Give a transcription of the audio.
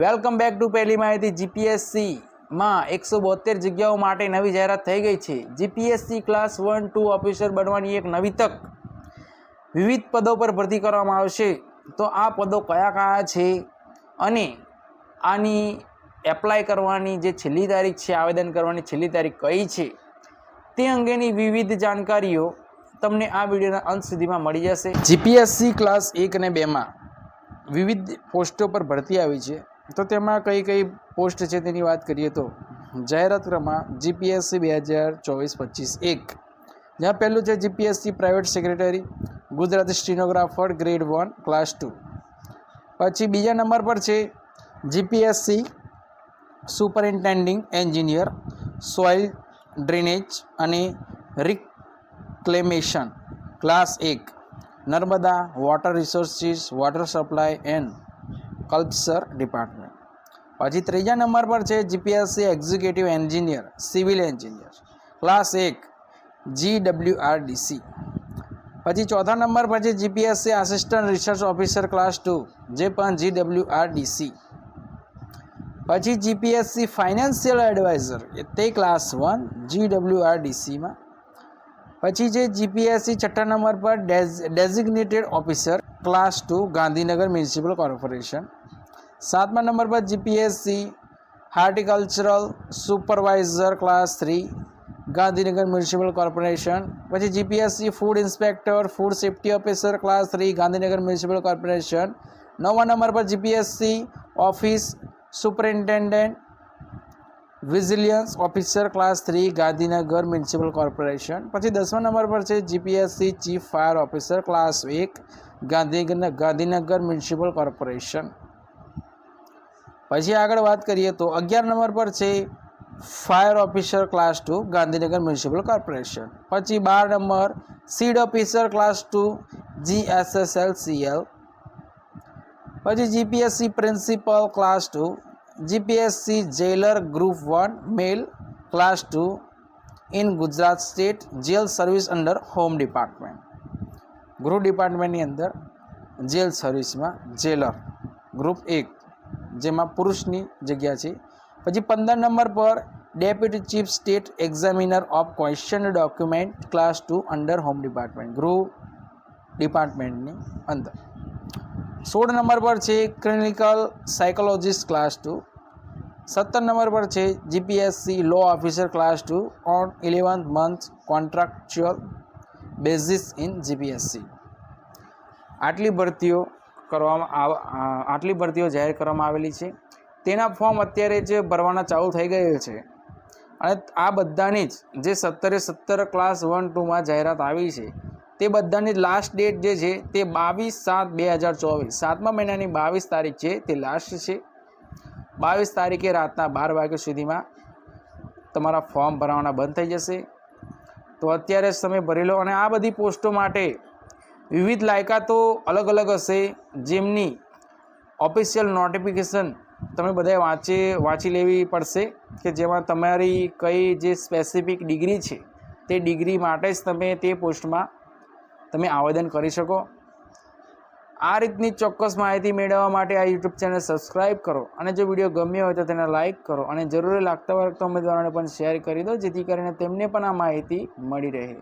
Welcome back to પહેલી માહિતી। GPSC માં 172 જગ્યાઓ માટે નવી જાહેરાત થઈ ગઈ છે। જીપીએસસી ક્લાસ 1-2 ઓફિસર બનવાની એક નવી તક। વિવિધ પદો પર ભરતી કરવામાં આવશે। તો આ પદો કયા કયા છે અને આની એપ્લાય કરવાની જે છેલ્લી તારીખ છે, આવેદન કરવાની છેલ્લી તારીખ કઈ છે, તે અંગેની વિવિધ જાણકારીઓ તમને આ વિડીયોના અંત સુધીમાં મળી જશે। જીપીએસસી ક્લાસ 1 અને 2 માં વિવિધ પોસ્ટો પર ભરતી આવી છે। તો તેમાં કઈ કઈ પોસ્ટ છે તેની વાત કરીએ તો જાહેરાત ક્રમાંક જીપીએસસી 2024-25 1, જ્યાં પહેલું છે GPSC private secretary Gujarati stenographer grade 1 class 2। પછી બીજા નંબર પર છે GPSC superintending engineer soil drainage અને reclamation class 1 Narmada water resources water supply and culture department. પછી ત્રીજા નંબર પર છે GPSC executive engineer civil engineer class 1 GWRDC। પછી ચોથા નંબર પર છે GPSC assistant research officer class 2, જે પણ GWRDC। પછી જીપીએસસી ફાઇનાન્શિયલ એડવાઇઝર તે ક્લાસ 1 GWRDC માં। પછી છે જીપીએસસી છઠ્ઠા નંબર પર designated officer class 2 Gandhinagar municipal corporation. સાતમા નંબર પર GPSC horticultural supervisor class 3 Gandhinagar municipal corporation. પછી GPSC food inspector food safety officer class 3 Gandhinagar municipal corporation. નવમા નંબર પર GPSC office superintendent vigilance officer class 3 Gandhinagar municipal corporation. પછી 10મા number પર છે GPSC chief fire officer class 1 Gandhinagar municipal corporation. પછી આગળ વાત કરીએ તો 11 નંબર પર છે fire officer class 2 Gandhinagar municipal corporation. પછી 12 number seed officer class 2 GSSLCL। પછી GPSC principal class 2 GPSC jailer group 1 male class 2 in Gujarat state jail service under home department. ગૃહ ડિપાર્ટમેન્ટની અંદર જેલ સર્વિસમાં જેલર ગ્રુપ 1, જેમાં પુરુષની જગ્યા છે। પછી 15 નંબર પર deputy chief state examiner of question document class 2 under home department, ગૃહ ડિપાર્ટમેન્ટની અંદર। 16 નંબર પર છે ક્લિનિકલ સાયકોલોજીસ્ટ ક્લાસ 2। 17 નંબર પર છે GPSC law officer class 2 on 11th month contractual basis in GPSC. આટલી ભરતીઓ જાહેર કરવામાં આવેલી છે। તેના ફોર્મ અત્યારે જ ભરવાના ચાલુ થઈ ગયેલ છે અને આ બધાની જ જે 17 ક્લાસ 1-2માં જાહેરાત આવી છે તે બધાની લાસ્ટ ડેટ જે છે તે 22/7/2024 7મા મહિનાની 22 તારીખ છે તે લાસ્ટ છે। 22 તારીખે રાતના 12 વાગ્યા સુધીમાં તમારા ફોર્મ ભરવાના બંધ થઈ જશે। તો અત્યારે જ તમે ભરી લો। અને આ બધી પોસ્ટો માટે વિવિધ લાયકાતો અલગ અલગ હશે, જેમની ઓફિશિયલ નોટિફિકેશન તમે બધાએ વાંચી લેવી પડશે કે જેમાં તમારી કઈ જે સ્પેસિફિક ડિગ્રી છે તે ડિગ્રી માટે જ તમે તે પોસ્ટમાં તમે આવેદન કરી શકો। આ રીતની ચોક્કસ માહિતી મેળવવા માટે આ યુટ્યુબ ચેનલ સબસ્ક્રાઈબ કરો અને જો વિડીયો ગમ્યો હોય તો તેને લાઇક કરો અને જરૂરી લાગતા ઉમેદવારોને પણ શેર કરી દો, જેથી કરીને તેમને પણ આ માહિતી મળી રહે।